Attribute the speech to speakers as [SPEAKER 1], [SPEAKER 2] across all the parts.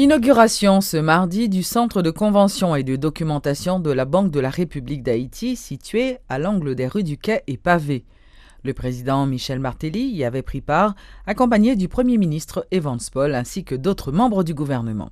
[SPEAKER 1] Inauguration ce mardi du centre de convention et de documentation de la Banque de la République d'Haïti situé à l'angle des rues du Quai et Pavé. Le président Michel Martelly y avait pris part, accompagné du Premier ministre Evans Paul ainsi que d'autres membres du gouvernement.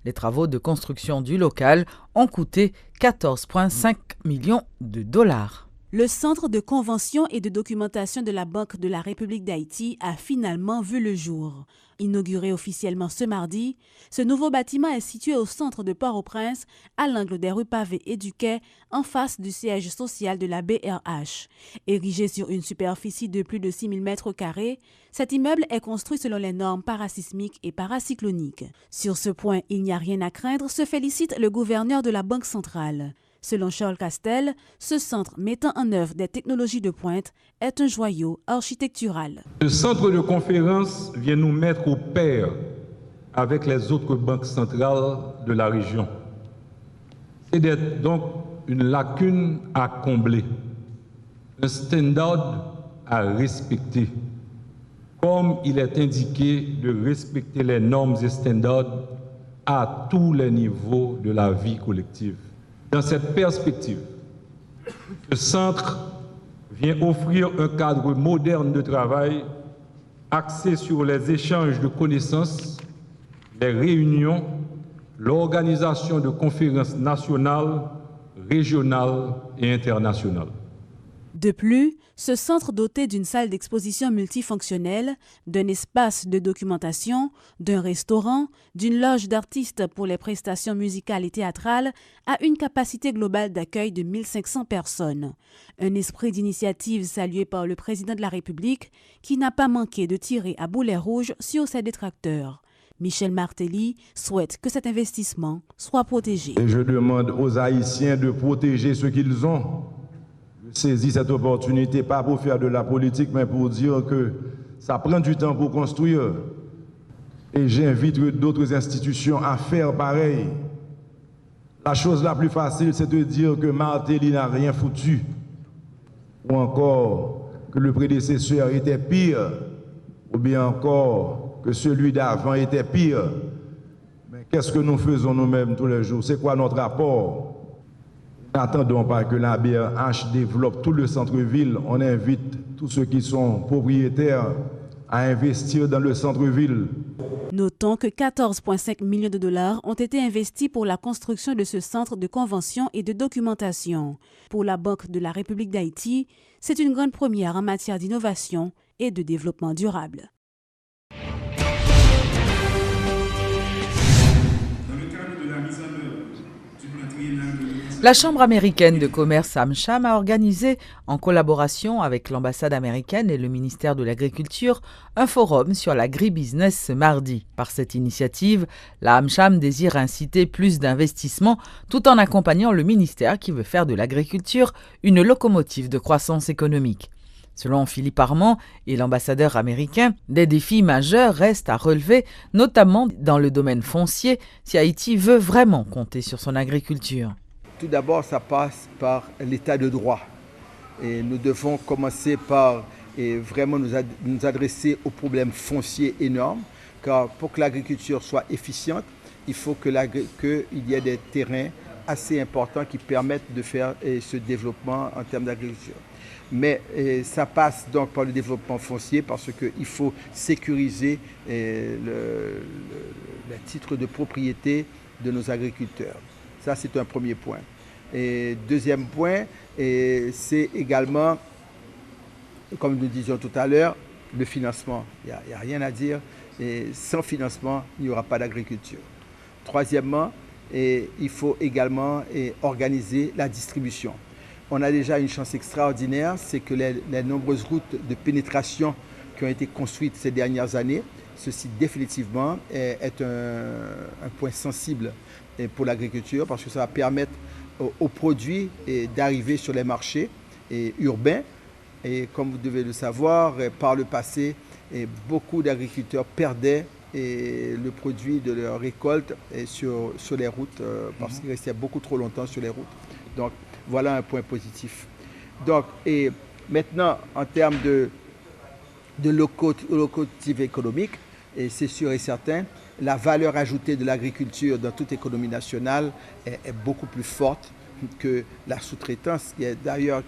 [SPEAKER 1] Les travaux de construction du local ont coûté 14,5 millions de dollars.
[SPEAKER 2] Le centre de convention et de documentation de la Banque de la République d'Haïti a finalement vu le jour. Inauguré officiellement ce mardi, ce nouveau bâtiment est situé au centre de Port-au-Prince, à l'angle des rues Pavé et du Quai, en face du siège social de la BRH. Érigé sur une superficie de plus de 6 000 m², cet immeuble est construit selon les normes parasismiques et paracycloniques. Sur ce point, il n'y a rien à craindre, se félicite le gouverneur de la Banque centrale. Selon Charles Castel, ce centre mettant en œuvre des technologies de pointe est un joyau architectural.
[SPEAKER 3] Le centre de conférence vient nous mettre au pair avec les autres banques centrales de la région. C'est donc une lacune à combler, un standard à respecter, comme il est indiqué de respecter les normes et standards à tous les niveaux de la vie collective. Dans cette perspective, ce centre vient offrir un cadre moderne de travail axé sur les échanges de connaissances, les réunions, l'organisation de conférences nationales, régionales et internationales.
[SPEAKER 2] De plus, ce centre doté d'une salle d'exposition multifonctionnelle, d'un espace de documentation, d'un restaurant, d'une loge d'artistes pour les prestations musicales et théâtrales a une capacité globale d'accueil de 1500 personnes. Un esprit d'initiative salué par le président de la République qui n'a pas manqué de tirer à boulet rouge sur ses détracteurs. Michel Martelly souhaite que cet investissement soit protégé.
[SPEAKER 4] Et je demande aux Haïtiens de protéger ce qu'ils ont. Je saisis cette opportunité, pas pour faire de la politique, mais pour dire que ça prend du temps pour construire. Et j'invite d'autres institutions à faire pareil. La chose la plus facile, c'est de dire que Martelly n'a rien foutu. Ou encore que le prédécesseur était pire. Ou bien encore que celui d'avant était pire. Mais qu'est-ce que nous faisons nous-mêmes tous les jours? C'est quoi notre rapport? N'attendons pas que la BRH développe tout le centre-ville. On invite tous ceux qui sont propriétaires à investir dans le centre-ville.
[SPEAKER 2] Notons que 14,5 millions de dollars ont été investis pour la construction de ce centre de convention et de documentation. Pour la Banque de la République d'Haïti, c'est une grande première en matière d'innovation et de développement durable.
[SPEAKER 1] La Chambre américaine de commerce AmCham a organisé, en collaboration avec l'ambassade américaine et le ministère de l'Agriculture, un forum sur l'agribusiness ce mardi. Par cette initiative, la AmCham désire inciter plus d'investissements tout en accompagnant le ministère qui veut faire de l'agriculture une locomotive de croissance économique. Selon Philippe Armand et l'ambassadeur américain, des défis majeurs restent à relever, notamment dans le domaine foncier, si Haïti veut vraiment compter sur son agriculture.
[SPEAKER 5] Tout d'abord, ça passe par l'état de droit. Et nous devons commencer par vraiment nous adresser aux problèmes fonciers énormes, car pour que l'agriculture soit efficiente, il faut qu'il y ait des terrains assez importants qui permettent de faire ce développement en termes d'agriculture. Mais ça passe donc par le développement foncier parce qu'il faut sécuriser les titres de propriété de nos agriculteurs. Ça, c'est un premier point. Et deuxième point, c'est également, comme nous disions tout à l'heure, le financement. Il n'y a rien à dire. Et sans financement, il n'y aura pas d'agriculture. Troisièmement, il faut également organiser la distribution. On a déjà une chance extraordinaire, c'est que les nombreuses routes de pénétration qui ont été construites ces dernières années, ceci définitivement est un point sensible pour l'agriculture parce que ça va permettre aux produits d'arriver sur les marchés urbains. Et comme vous devez le savoir, par le passé, beaucoup d'agriculteurs perdaient le produit de leur récolte sur les routes parce qu'ils restaient beaucoup trop longtemps sur les routes. Donc voilà un point positif. Donc, et maintenant, en termes de locomotive économique, et c'est sûr et certain la valeur ajoutée de l'agriculture dans toute économie nationale est beaucoup plus forte que la sous-traitance, qui est d'ailleurs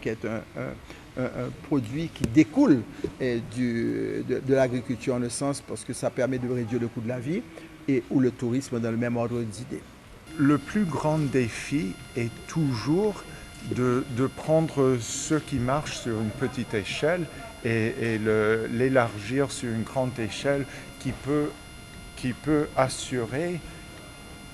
[SPEAKER 5] un produit qui découle de l'agriculture en un sens, parce que ça permet de réduire le coût de la vie, et ou le tourisme dans le même ordre d'idées.
[SPEAKER 6] Le plus grand défi est toujours de prendre ce qui marche sur une petite échelle et l'élargir sur une grande échelle qui peut assurer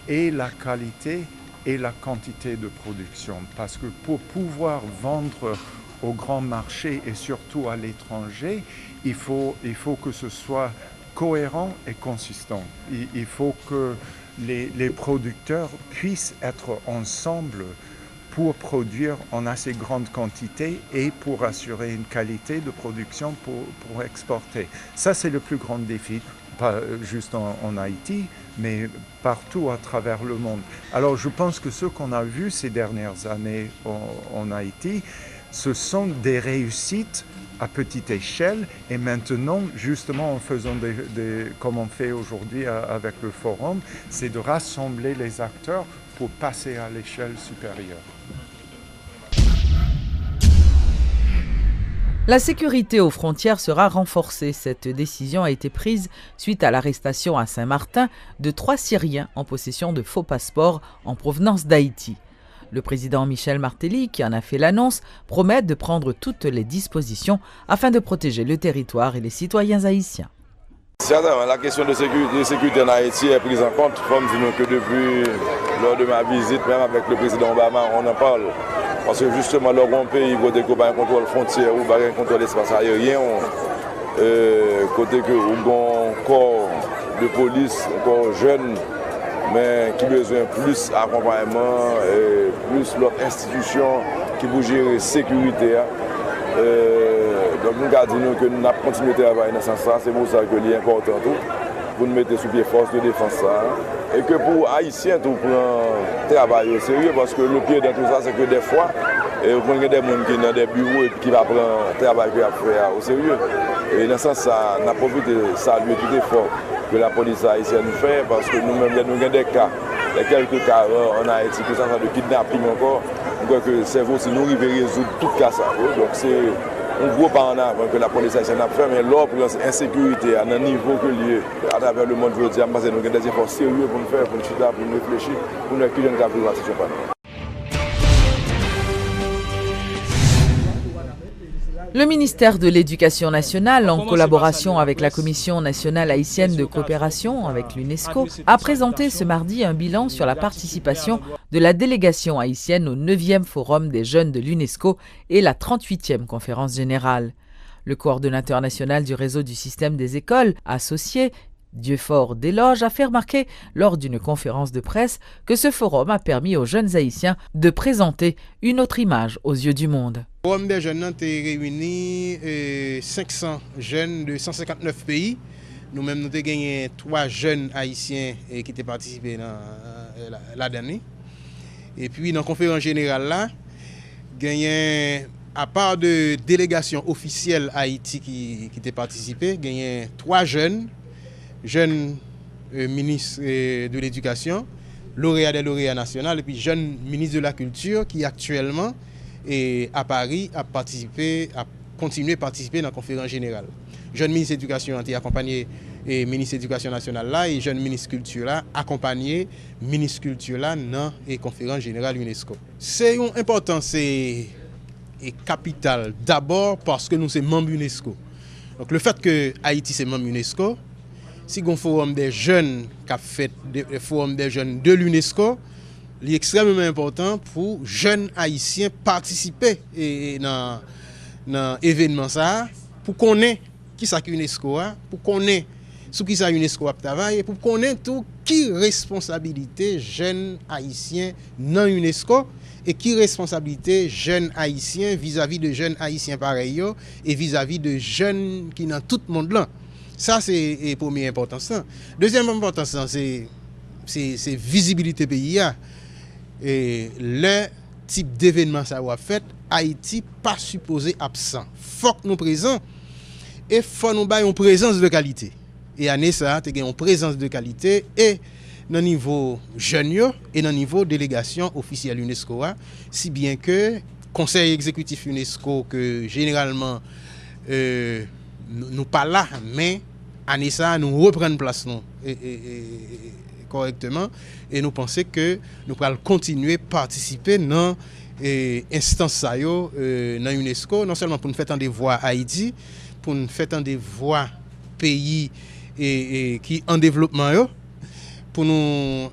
[SPEAKER 6] et la qualité et la quantité de production. Parce que pour pouvoir vendre au grand marché et surtout à l'étranger, il faut que ce soit cohérent et consistant. Il faut que les producteurs puissent être ensemble pour produire en assez grande quantité et pour assurer une qualité de production pour exporter. Ça, c'est le plus grand défi, pas juste en Haïti, mais partout à travers le monde. Alors, je pense que ce qu'on a vu ces dernières années en Haïti, ce sont des réussites à petite échelle, et maintenant, justement, en faisant comme on fait aujourd'hui avec le forum, c'est de rassembler les acteurs pour passer à l'échelle supérieure.
[SPEAKER 1] La sécurité aux frontières sera renforcée. Cette décision a été prise suite à l'arrestation à Saint-Martin de 3 Syriens en possession de faux passeports en provenance d'Haïti. Le président Michel Martelly, qui en a fait l'annonce, promet de prendre toutes les dispositions afin de protéger le territoire et les citoyens haïtiens.
[SPEAKER 4] Certainement, la question de sécurité en Haïti est prise en compte, comme que depuis lors de ma visite, même avec le président Obama, on en parle. Parce que justement, lors d'un pays, côté qu'on a un contrôle frontière ou un contrôle espace aérien, côté que on a un corps de police, encore jeune, mais qui a besoin plus d'accompagnement et plus l'autre institution qui peut gérer la sécurité. Donc nous avons dit que nous avons continué à travailler dans ce sens-là, c'est pour ça que c'est important pour nous mettre sous pied force de défense. Et que pour Haïtiens, tout prend travail au sérieux, parce que le pied dans tout ça, c'est que des fois, vous avez des gens qui sont dans des bureaux et qui vont prendre le travail qu'ils ont fait au sérieux. Et dans ce sens, on a profité de saluer tout effort que la police haïtienne fait, parce que nous-mêmes, nous avons des cas, quelques cas en Haïti, que ça de kidnapping encore. Je crois que c'est vous si nous arrivons à résoudre tout cas ça. Donc c'est un gros pas en avant que la police haïtienne a fait, mais l'ordre pour l'insécurité à un niveau que lié à travers le monde, je veux dire, nous avons des efforts sérieux pour nous faire, pour nous chuter, pour nous réfléchir, pour nous accueillir une capitale de la situation.
[SPEAKER 1] Le ministère de l'Éducation nationale, en collaboration avec la Commission nationale haïtienne de coopération avec l'UNESCO, a présenté ce mardi un bilan sur la participation de la délégation haïtienne au 9e Forum des jeunes de l'UNESCO et la 38e conférence générale. Le coordonnateur national du réseau du système des écoles associées, Dieufort Desloges, a fait remarquer lors d'une conférence de presse que ce forum a permis aux jeunes haïtiens de présenter une autre image aux yeux du monde.
[SPEAKER 7] Le forum des jeunes a réuni 500 jeunes de 159 pays. Nous-mêmes, nous avons gagné 3 jeunes haïtiens qui ont participé la dernière. Et puis, dans la conférence générale, là, gagné, à part de délégation officielle Haïti qui ont participé, gagné 3 jeunes ministres de l'Éducation, lauréats des lauréats nationaux, et puis jeunes ministres de la Culture qui actuellement est à Paris a continué à participer dans la conférence générale. Jeunes ministres de l'Éducation ont été accompagnés et ministre de l'Éducation nationale là et jeunes ministres de la Culture là accompagnés ministre de la Culture là dans la conférence générale UNESCO. C'est une importance capitale d'abord parce que nous sommes membres UNESCO. Donc le fait que Haïti c'est membre UNESCO, si on forum des jeunes qui a fait le forum des jeunes de l'UNESCO, il est extrêmement important pour jeunes haïtiens participer dans l'événement ça, pour connaître qui ça l'UNESCO a, pour connaître sous qui ça l'UNESCO a travaillé, pour connaître tout qui responsabilité jeunes haïtiens dans l'UNESCO et qui responsabilité jeunes haïtiens vis-à-vis de jeunes haïtiens pareils et vis-à-vis de jeunes qui dans tout le monde là. Ça, c'est la première importance. Deuxième importance, c'est visibilité pays. Et le type d'événement ça va fait, Haïti pas supposé absent. Faut que nous présents et faut nous bailler une présence de qualité. et année ça tu as une présence de qualité et dans niveau jeune et dans niveau délégation officielle UNESCO, si bien que conseil exécutif UNESCO que généralement nous pas là, mais année ça nous reprendre place non correctement et nous pensons que nous allons continuer à participer dans instance ça yo dans UNESCO non seulement pour nous faire des voix Haïti, pour nous faire des voix pays qui en développement yo, pour nous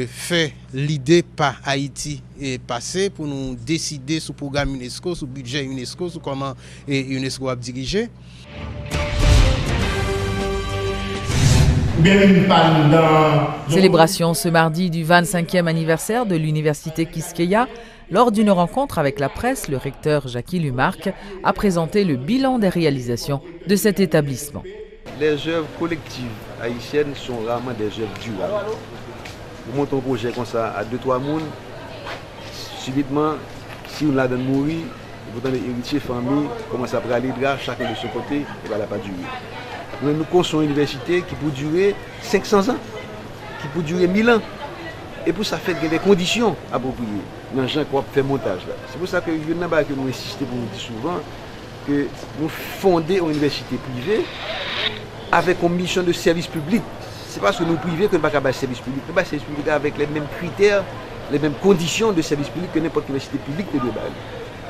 [SPEAKER 7] faire l'idée par Haïti et passer pour nous décider sur programme UNESCO, sur budget UNESCO, sur comment UNESCO a dirigé.
[SPEAKER 1] Célébration ce mardi du 25e anniversaire de l'université Quisqueya. Lors d'une rencontre avec la presse, le recteur Jackie Lumarque a présenté le bilan des réalisations de cet établissement.
[SPEAKER 8] Les œuvres collectives haïtiennes sont rarement des œuvres durables. Vous montez un projet comme ça à 2-3 personnes, subitement, si on l'a donné mourir, vous avez héritier, famille, commence à aller là, chacun de son côté, et elle n'a pas duré. Nous construisons une université qui peut durer 500 ans, qui peut durer 1000 ans. Et pour ça, fait des conditions appropriées. Dans les gens qui fait montage là. C'est pour ça que nous insistons pour nous dire souvent que nous fondons une université privée avec une mission de service public. Ce n'est pas parce que nous privés que nous ne pouvons pas service public. Nous avons service public avec les mêmes critères, les mêmes conditions de service public que n'importe quelle université publique de Dubaï.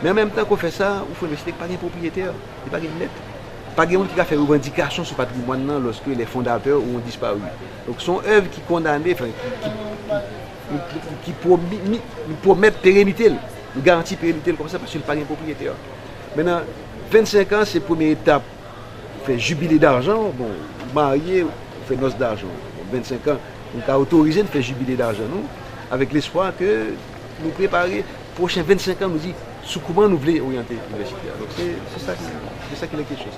[SPEAKER 8] Mais en même temps qu'on fait ça, il faut une université qui n'a pas de propriétaire, qui n'a pas de net. Pas de monde qui a fait revendication sur le patrimoine lorsque les fondateurs ont disparu. Donc ce sont œuvres qui condamnent, qui promettent pérennité, nous garantissent pérennité comme ça parce qu'il n'y a pas de propriétaire. Maintenant, 25 ans, c'est la première étape. On fait jubilé d'argent, bon, marié, on fait noces d'argent. Bon, 25 ans, on a autorisé de faire jubilé d'argent, nous, avec l'espoir que nous préparer les prochains 25 ans, nous dit sous comment nous voulons orienter l'université. Donc c'est ça qui est la question.